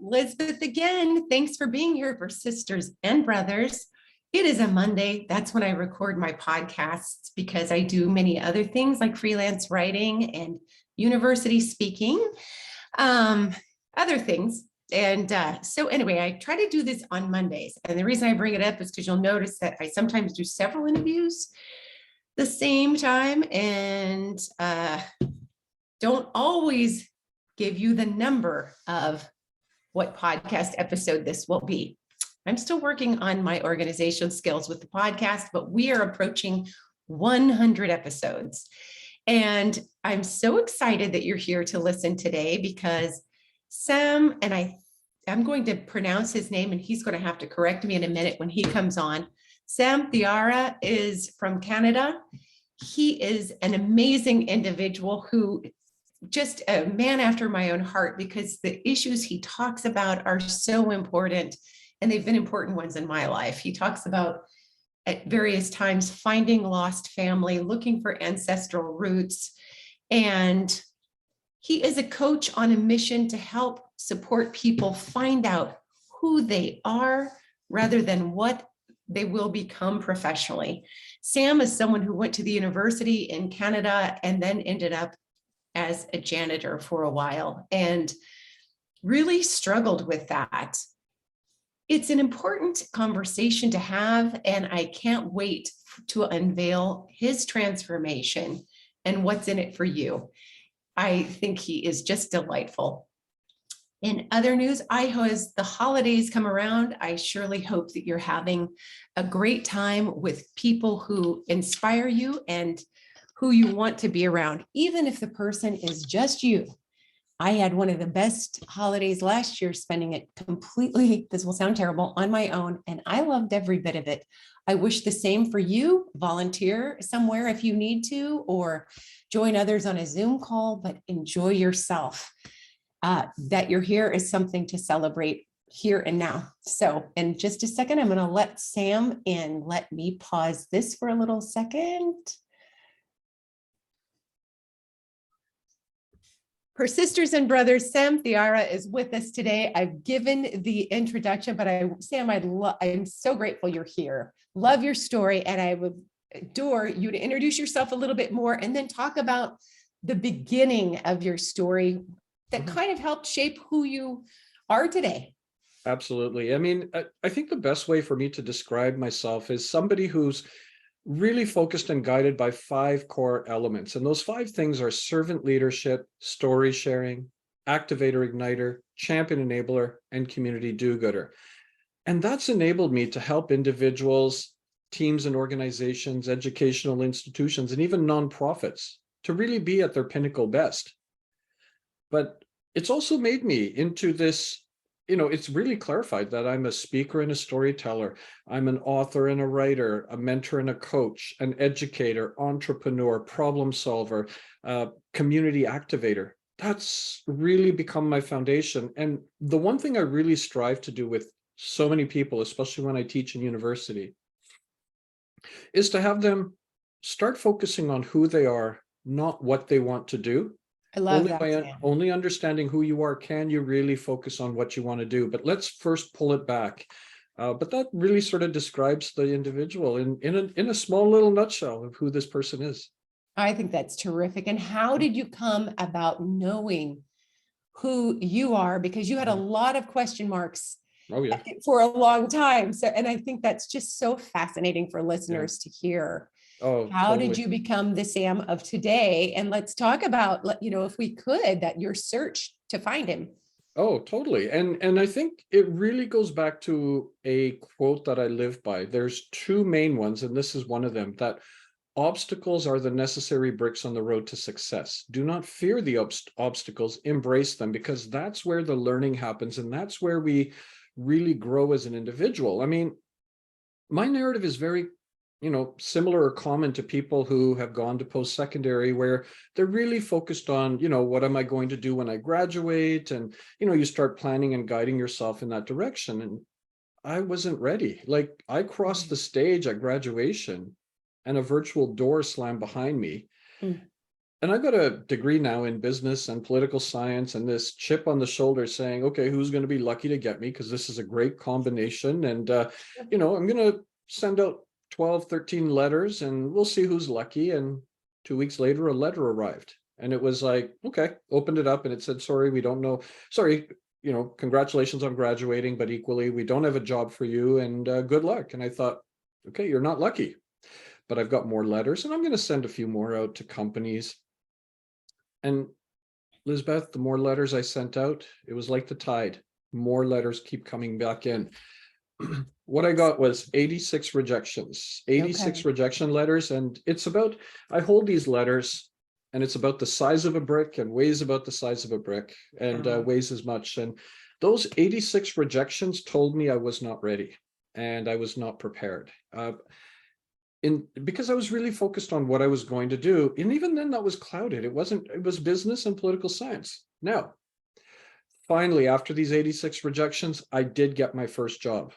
Lizbeth again. Thanks for being here for Sisters and Brothers. It is a Monday. That's when I record my podcasts because I do many other things like freelance writing and university speaking, other things. And so anyway, I try to do this on Mondays. And the reason I bring it up is because you'll notice that I sometimes do several interviews the same time and don't always give you the number of what podcast episode this will be. I'm still working on my organizational skills with the podcast, but we are approaching 100 episodes. And I'm so excited that you're here to listen today because Sam, and I'm going to pronounce his name and he's going to have to correct me in a minute when he comes on. Sam Thiara is from Canada. He is an amazing individual who just a man after my own heart because the issues he talks about are so important and they've been important ones in my life. He talks about at various times finding lost family, looking for ancestral roots, and he is a coach on a mission to help support people find out who they are rather than what they will become professionally. Sam is someone who went to the university in Canada and then ended up as a janitor for a while and really struggled with that. It's an important conversation to have, and I can't wait to unveil his transformation and what's in it for you. I think he is just delightful. In other news, as the holidays come around, I surely hope that you're having a great time with people who inspire you and who you want to be around, even if the person is just you. I had one of the best holidays last year, spending it completely, this will sound terrible, on my own, and I loved every bit of it. I wish the same for you. Volunteer somewhere if you need to, or join others on a Zoom call, but enjoy yourself. That you're here is something to celebrate here and now. So in just a second, I'm going to let Sam in. Let me pause this for a little second. For Sisters and Brothers, Sam Thiara is with us today. I've given the introduction, but Sam, I'm so grateful you're here. Love your story, and I would adore you to introduce yourself a little bit more and then talk about the beginning of your story that kind of helped shape who you are today. Absolutely. I mean, I think the best way for me to describe myself is somebody who's really focused and guided by 5 core elements. And those 5 things are servant leadership, story sharing, activator igniter, champion enabler, and community do-gooder. And that's enabled me to help individuals, teams and organizations, educational institutions, and even nonprofits to really be at their pinnacle best. But it's also made me into this, it's really clarified that I'm a speaker and a storyteller. I'm an author and a writer, a mentor and a coach, an educator, entrepreneur, problem solver, community activator. That's really become my foundation. And the one thing I really strive to do with so many people, especially when I teach in university, is to have them start focusing on who they are, not what they want to do. I love that. Only understanding who you are can you really focus on what you want to do. But let's first pull it back. But that really sort of describes the individual in a small little nutshell of who this person is. I think that's terrific. And how did you come about knowing who you are? Because you had a lot of question marks for a long time. So, and I think that's just so fascinating for listeners to hear. Oh, how totally. did you become the Sam of today? And let's talk about, if we could, that your search to find him. Oh, totally. And I think it really goes back to a quote that I live by. There's 2 main ones, and this is one of them, that obstacles are the necessary bricks on the road to success. Do not fear the obstacles, embrace them, because that's where the learning happens. And that's where we really grow as an individual. I mean, my narrative is very similar or common to people who have gone to post-secondary, where they're really focused on, what am I going to do when I graduate? And, you start planning and guiding yourself in that direction. And I wasn't ready. Like, I crossed the stage at graduation and a virtual door slammed behind me. And I've got a degree now in business and political science, and this chip on the shoulder saying, okay, who's going to be lucky to get me? Because this is a great combination. And, I'm going to send out 12, 13 letters and we'll see who's lucky. And 2 weeks later, a letter arrived. And it was like, okay, opened it up and it said, sorry, we don't know. Sorry, congratulations on graduating, but equally, we don't have a job for you and good luck. And I thought, okay, you're not lucky. But I've got more letters and I'm going to send a few more out to companies. And Lizbeth, the more letters I sent out, it was like the tide. More letters keep coming back in. What I got was 86 rejections, 86 Okay. rejection letters. And it's about, I hold these letters and it's about the size of a brick and weighs about the size of a brick and weighs as much. And those 86 rejections told me I was not ready and I was not prepared. Because I was really focused on what I was going to do. And even then that was clouded. It was business and political science. Now, finally, after these 86 rejections, I did get my first job.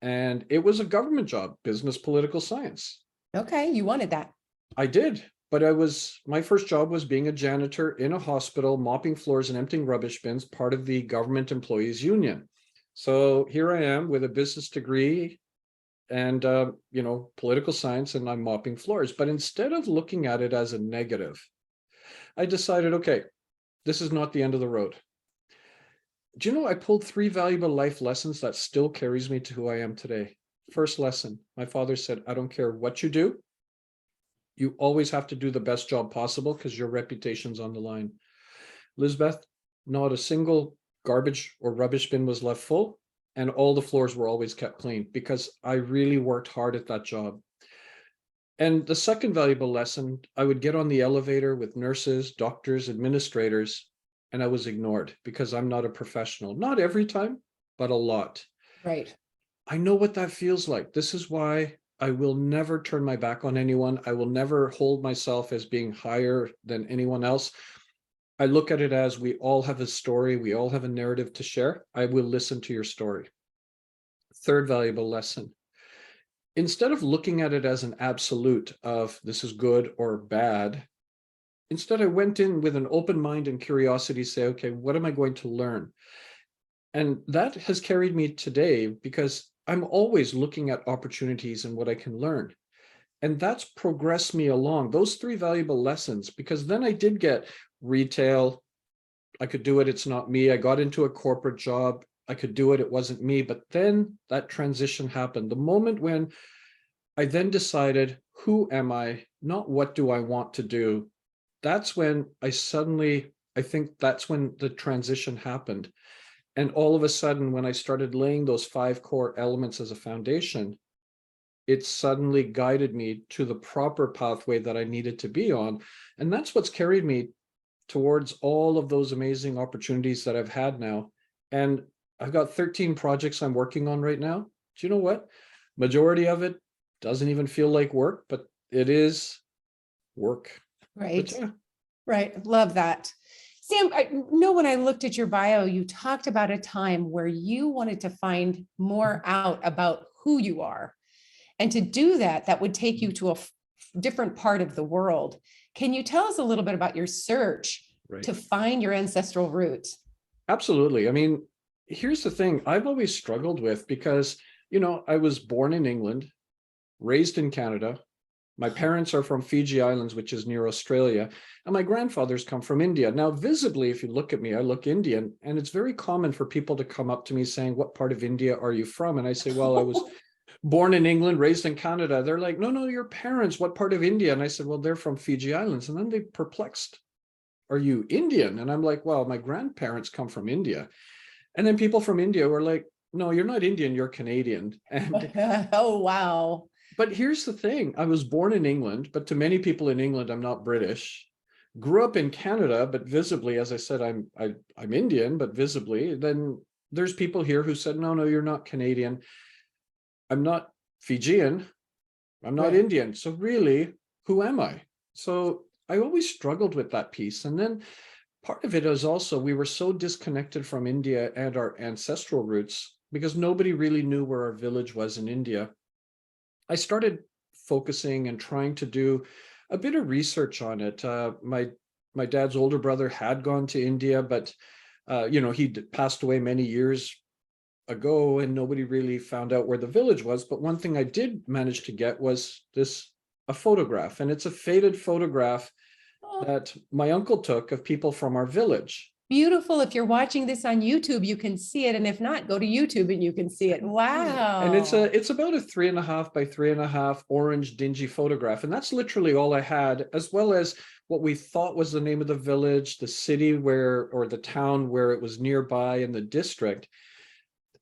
And it was a government job, business, political science. Okay, you wanted that. I did, but my first job was being a janitor in a hospital, mopping floors and emptying rubbish bins, part of the government employees union. So here I am with a business degree and political science, and I'm mopping floors. But instead of looking at it as a negative, I decided, okay, this is not the end of the road. Do you know, I pulled 3 valuable life lessons that still carries me to who I am today. First lesson, my father said, I don't care what you do. You always have to do the best job possible because your reputation's on the line. Lizbeth, not a single garbage or rubbish bin was left full. And all the floors were always kept clean because I really worked hard at that job. And the second valuable lesson, I would get on the elevator with nurses, doctors, administrators, and I was ignored because I'm not a professional. Not every time, but a lot. Right. I know what that feels like. This is why I will never turn my back on anyone. I will never hold myself as being higher than anyone else. I look at it as we all have a story. We all have a narrative to share. I will listen to your story. Third valuable lesson. Instead of looking at it as an absolute of this is good or bad, instead I went in with an open mind and curiosity, say, okay, what am I going to learn? And that has carried me today because I'm always looking at opportunities and what I can learn. And that's progressed me along, those 3 valuable lessons, because then I did get retail. I could do it. It's not me. I got into a corporate job. I could do it. It wasn't me. But then that transition happened. The moment when I then decided, who am I? Not what do I want to do? That's when I think that's when the transition happened. And all of a sudden, when I started laying those 5 core elements as a foundation, it suddenly guided me to the proper pathway that I needed to be on. And that's what's carried me towards all of those amazing opportunities that I've had now. And I've got 13 projects I'm working on right now. Do you know what? Majority of it doesn't even feel like work, but it is work. Right. But yeah. Right. Love that. Sam, I know when I looked at your bio, you talked about a time where you wanted to find more out about who you are. And to do that, that would take you to a different part of the world. Can you tell us a little bit about your search to find your ancestral roots? Absolutely. I mean, here's the thing I've always struggled with because, I was born in England, raised in Canada. My parents are from Fiji Islands, which is near Australia, and my grandfathers come from India. Now, visibly, if you look at me, I look Indian, and it's very common for people to come up to me saying, what part of India are you from? And I say, well, I was born in England, raised in Canada. They're like, no, your parents, what part of India? And I said, well, they're from Fiji Islands. And then they perplexed. Are you Indian? And I'm like, well, my grandparents come from India. And then people from India were like, no, you're not Indian, you're Canadian. And Oh, wow. but here's the thing. I was born in England, but to many people in England, I'm not British. Grew up in Canada, but visibly, as I said, I'm Indian, but visibly, then there's people here who said, no, you're not Canadian. I'm not Fijian. I'm not Indian. So really, who am I? So I always struggled with that piece. And then part of it is also, we were so disconnected from India and our ancestral roots because nobody really knew where our village was in India. I started focusing and trying to do a bit of research on it. My my dad's older brother had gone to India, but he passed away many years ago and nobody really found out where the village was. But one thing I did manage to get was a photograph, and it's a faded photograph Oh, that my uncle took of people from our village. beautiful. If you're watching this on YouTube, you can see it. And if not, go to YouTube and you can see it. And Wow. it's about a 3.5 by 3.5 orange dingy photograph. And that's literally all I had, as well as what we thought was the name of the village, the city or the town where it was nearby, and the district.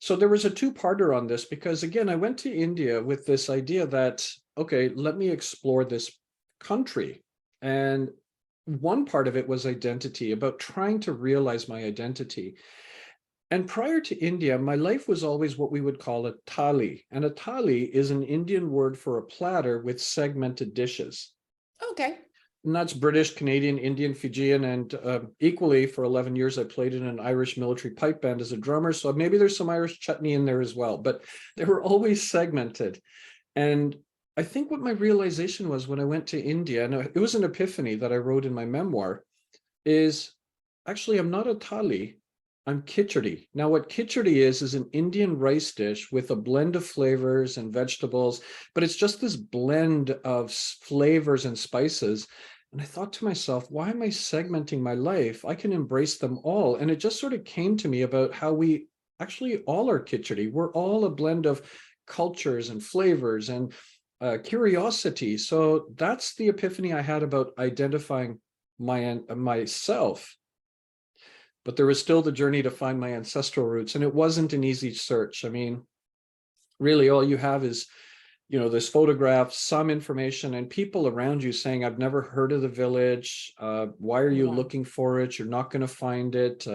So there was a two-parter on this, because again, I went to India with this idea that, okay, let me explore this country. And one part of it was identity, about trying to realize my identity. And prior to India, my life was always what we would call a thali. And a thali is an Indian word for a platter with segmented dishes. Okay. And that's British, Canadian, Indian, Fijian, and equally for 11 years, I played in an Irish military pipe band as a drummer. So maybe there's some Irish chutney in there as well, but they were always segmented. And I think what my realization was when I went to India, and it was an epiphany that I wrote in my memoir, is actually I'm not a thali, I'm khichdi. Now what khichdi is an Indian rice dish with a blend of flavors and vegetables, but it's just this blend of flavors and spices. And I thought to myself, why am I segmenting my life? I can embrace them all. And it just sort of came to me about how we actually all are khichdi. We're all a blend of cultures and flavors and curiosity. So that's the epiphany I had about identifying myself. But there was still the journey to find my ancestral roots, and it wasn't an easy search. I mean, really all you have is this photograph, some information, and people around you saying, I've never heard of the village. Why are you Yeah. looking for it? You're not going to find it.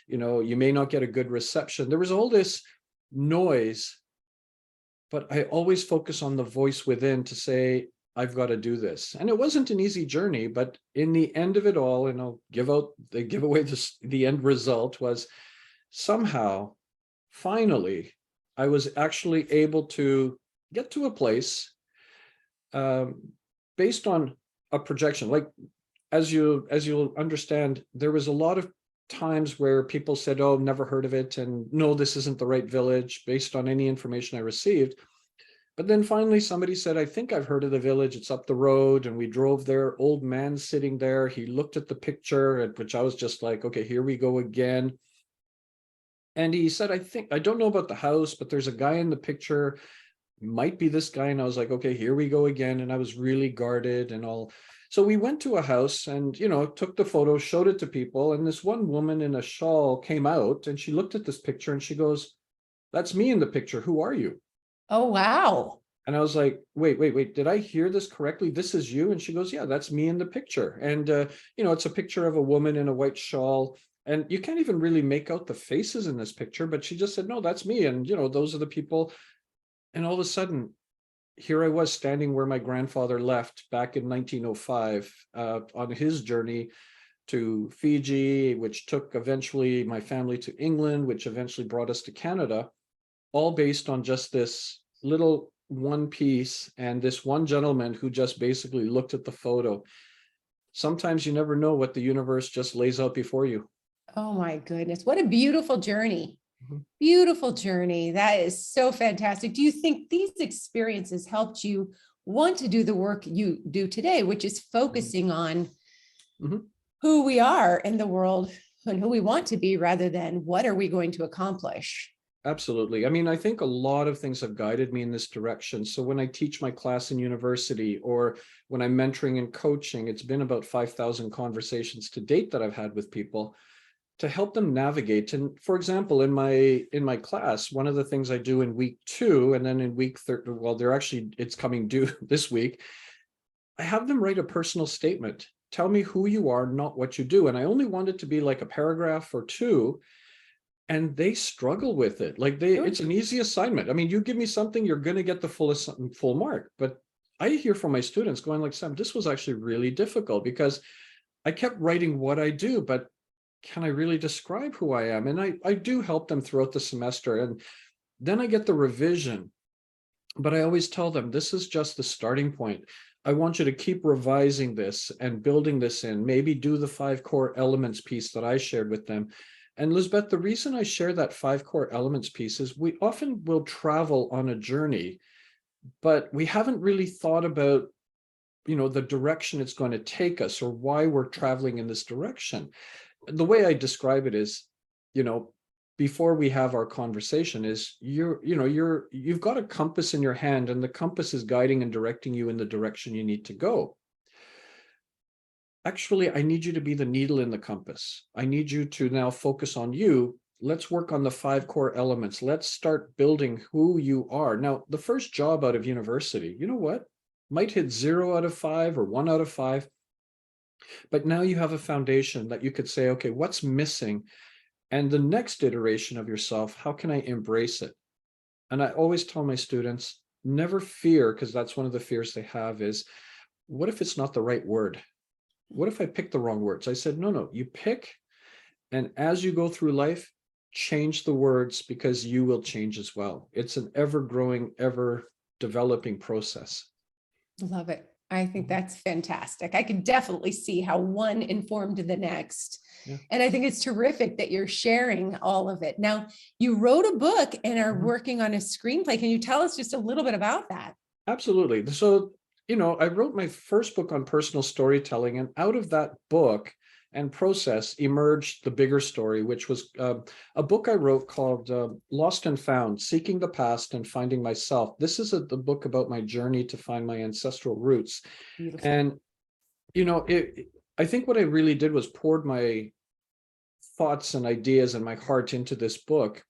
You may not get a good reception. There was all this noise, but I always focus on the voice within to say, I've got to do this. And it wasn't an easy journey, but in the end of it all, and I'll give away the end result was somehow, finally, I was actually able to get to a place based on a projection. Like, as you'll understand, there was a lot of times where people said, oh, never heard of it, and no, this isn't the right village, based on any information I received. But then finally somebody said, I think I've heard of the village, it's up the road. And we drove there, old man sitting there. He looked at the picture, at which I was just like, okay, here we go again. And he said, I don't know about the house, but there's a guy in the picture, might be this guy. And I was like, okay, here we go again. And I was really guarded and all. So we went to a house and, took the photo, showed it to people. And this one woman in a shawl came out and she looked at this picture and she goes, that's me in the picture. Who are you? Oh, wow. And I was like, wait, did I hear this correctly? This is you? And she goes, yeah, that's me in the picture. And, it's a picture of a woman in a white shawl. And you can't even really make out the faces in this picture, but she just said, no, that's me. And, those are the people. And all of a sudden, here I was standing where my grandfather left back in 1905 on his journey to Fiji, which took eventually my family to England, which eventually brought us to Canada, all based on just this little one piece and this one gentleman who just basically looked at the photo. Sometimes you never know what the universe just lays out before you. Oh, my goodness. What a beautiful journey. Mhm. Beautiful journey. That is so fantastic. Do you think these experiences helped you want to do the work you do today, which is focusing on Mhm. who we are in the world and who we want to be rather than what are we going to accomplish? Absolutely. I mean, I think a lot of things have guided me in this direction. So when I teach my class in university or when I'm mentoring and coaching, it's been about 5,000 conversations to date that I've had with people to help them navigate. And for example, in my class, one of the things I do in week 2 and then in week 30, well, it's coming due this week, I have them write a personal statement. Tell me who you are, not what you do. And I only want it to be like a paragraph or 2. And they struggle with it. Like Sure. it's an easy assignment. I mean, you give me something, you're going to get the full mark. But I hear from my students going like, Sam, this was actually really difficult because I kept writing what I do, but can I really describe who I am? And I do help them throughout the semester. And then I get the revision, but I always tell them, this is just the starting point. I want you to keep revising this and building this in, maybe do the 5 core elements piece that I shared with them. And Lizbeth, the reason I share that 5 core elements piece is we often will travel on a journey, but we haven't really thought about, the direction it's going to take us or why we're traveling in this direction. The way I describe it is, you know, before we have our conversation is you've got a compass in your hand and the compass is guiding and directing you in the direction you need to go. Actually, I need you to be the needle in the compass. I need you to now focus on you. Let's work on the 5 core elements. Let's start building who you are. Now, the first job out of university, you know what? Might hit 0 out of 5 or 1 out of 5. But now you have a foundation that you could say, okay, what's missing? And the next iteration of yourself, how can I embrace it? And I always tell my students, never fear, because that's one of the fears they have is, what if it's not the right word? What if I pick the wrong words? I said, no, you pick. And as you go through life, change the words because you will change as well. It's an ever growing, ever developing process. Love it. I think that's fantastic. I can definitely see how one informed the next. Yeah. And I think it's terrific that you're sharing all of it. Now, you wrote a book and are working on a screenplay. Can you tell us just a little bit about that? Absolutely. So, I wrote my first book on personal storytelling, and out of that book and process emerged the bigger story, which was a book I wrote called Lost and Found, Seeking the Past and Finding Myself. This is the book about my journey to find my ancestral roots. Beautiful. And, I think what I really did was poured my thoughts and ideas and my heart into this book.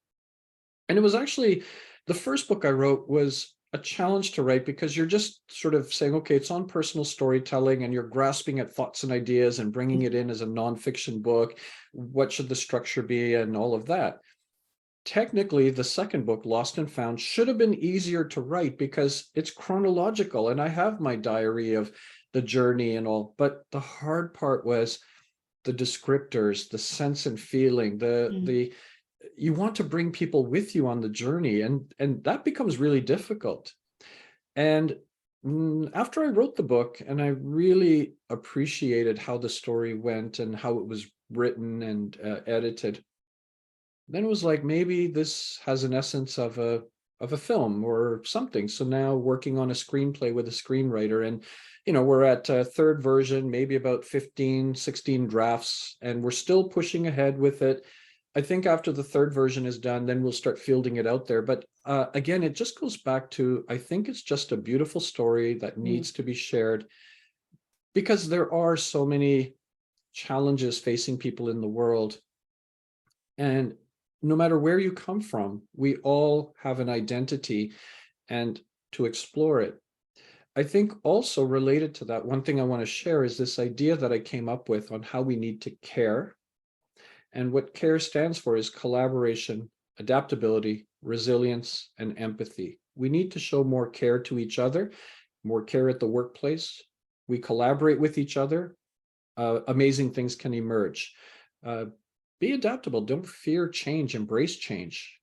And it was actually, the first book I wrote was a challenge to write because you're just sort of saying, okay, it's on personal storytelling and you're grasping at thoughts and ideas and bringing it in as a nonfiction book. What should the structure be and all of that? Technically, the second book, Lost and Found, should have been easier to write because it's chronological and I have my diary of the journey and all. But the hard part was the descriptors, the sense and feeling, you want to bring people with you on the journey, and that becomes really difficult. And after I wrote the book and I really appreciated how the story went and how it was written and edited, then it was like, maybe this has an essence of a film or something. So now working on a screenplay with a screenwriter, and we're at a third version, maybe about 15, 16 drafts, and we're still pushing ahead with it. I think after the third version is done, then we'll start fielding it out there. But again, it just goes back to, I think it's just a beautiful story that needs to be shared because there are so many challenges facing people in the world. And no matter where you come from, we all have an identity, and to explore it. I think also related to that, one thing I want to share is this idea that I came up with on how we need to care. And what CARE stands for is collaboration, adaptability, resilience, and empathy. We need to show more care to each other, more care at the workplace. We collaborate with each other. Amazing things can emerge. Be adaptable. Don't fear change. Embrace change.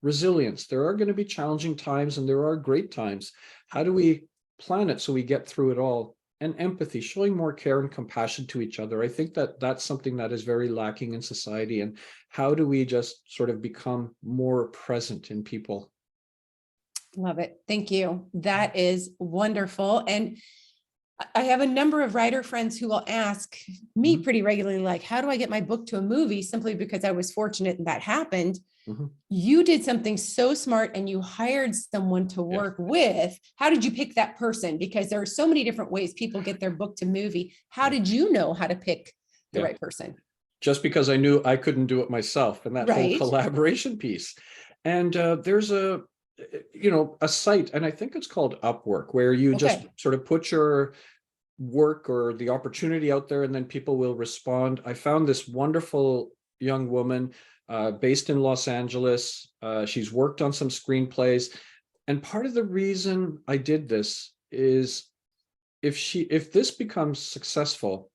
Resilience. There are going to be challenging times and there are great times. How do we plan it so we get through it all? And empathy, showing more care and compassion to each other. I think that that's something that is very lacking in society. And how do we just sort of become more present in people? Love it. Thank you. That is wonderful. And I have a number of writer friends who will ask me pretty regularly, like, how do I get my book to a movie? Simply because I was fortunate and that happened. You did something so smart and you hired someone to work with. How did you pick that person? Because there are so many different ways people get their book to movie. How did you know how to pick the right person? Just because I knew I couldn't do it myself, and that whole Right. collaboration piece. And there's a site, and I think it's called Upwork, where you just sort of put your work or the opportunity out there and then people will respond. I found this wonderful young woman based in Los Angeles. She's worked on some screenplays. And part of the reason I did this is if this becomes successful,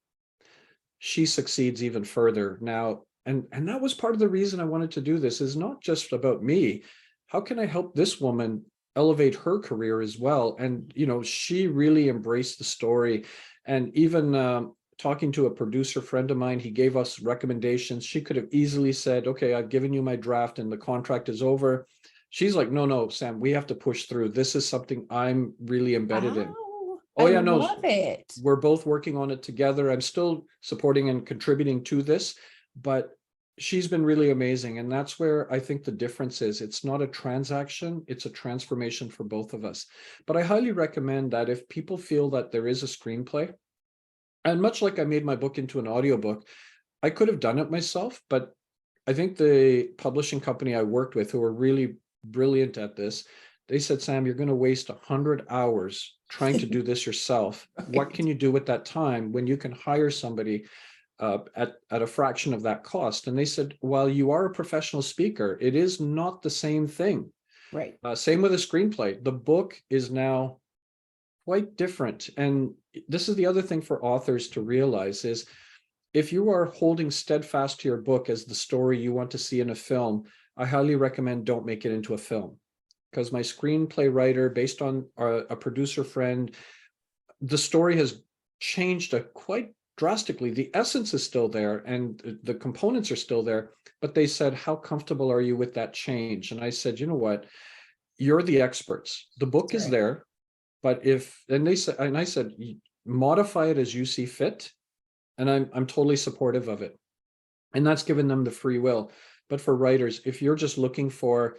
she succeeds even further. Now, and that was part of the reason I wanted to do this, is not just about me. How can I help this woman elevate her career as well. And, she really embraced the story. And even talking to a producer friend of mine, he gave us recommendations. She could have easily said, okay, I've given you my draft and the contract is over. She's like, no, Sam, we have to push through. This is something I'm really embedded in. Wow, Oh I yeah, no, love it. we're both working on it together. I'm still supporting and contributing to this, but she's been really amazing. And that's where I think the difference is. It's not a transaction, it's a transformation for both of us. But I highly recommend that if people feel that there is a screenplay, and much like I made my book into an audiobook, I could have done it myself, but I think the publishing company I worked with, who were really brilliant at this, they said, Sam, you're going to waste 100 hours trying to do this yourself. What can you do with that time when you can hire somebody at a fraction of that cost? And they said, while you are a professional speaker, it is not the same thing. Right. Same with a screenplay. The book is now quite different. And this is the other thing for authors to realize is, if you are holding steadfast to your book as the story you want to see in a film, I highly recommend don't make it into a film. Because my screenplay writer, based on a producer friend, the story has changed quite drastically. The essence is still there and the components are still there, but they said, how comfortable are you with that change? And I said, you know what, you're the experts. The book is there, but I said, modify it as you see fit. And I'm totally supportive of it. And that's given them the free will. But for writers, if you're just looking for,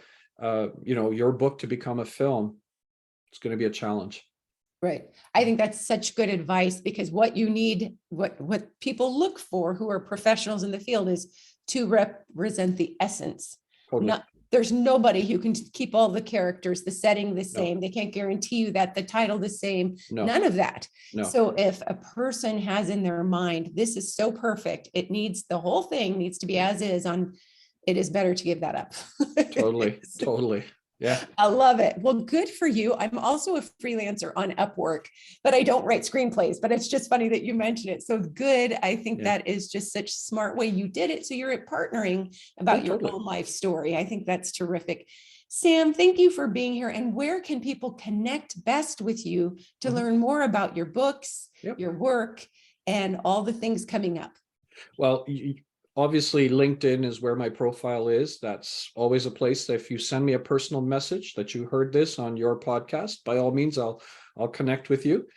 your book to become a film, it's going to be a challenge. Right. I think that's such good advice, because what you need, what people look for who are professionals in the field, is to represent the essence. Totally. There's nobody who can keep all the characters, the setting the same. They can't guarantee you that the title the same. None of that. So if a person has in their mind, this is so perfect, the whole thing needs to be as is, it is better to give that up. Totally. Yeah. I love it. Well, good for you. I'm also a freelancer on Upwork, but I don't write screenplays, but it's just funny that you mentioned it. So good. I think that is just such a smart way you did it. So you're partnering about your own life story. I think that's terrific. Sam, thank you for being here. And where can people connect best with you to learn more about your books, your work, and all the things coming up? Well, obviously, LinkedIn is where my profile is. That's always a place that if you send me a personal message that you heard this on your podcast, by all means, I'll connect with you.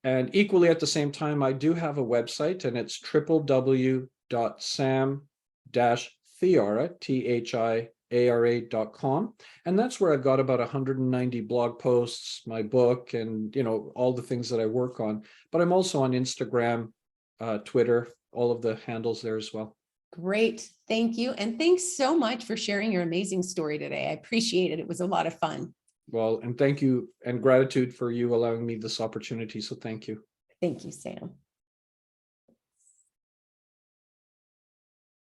And equally at the same time, I do have a website, and it's www.sam-thiara, thiara.com. And that's where I've got about 190 blog posts, my book, and all the things that I work on. But I'm also on Instagram, Twitter, all of the handles there as well. Great. Thank you. And thanks so much for sharing your amazing story today. I appreciate it. It was a lot of fun. Well, and thank you and gratitude for you allowing me this opportunity. So thank you. Thank you, Sam.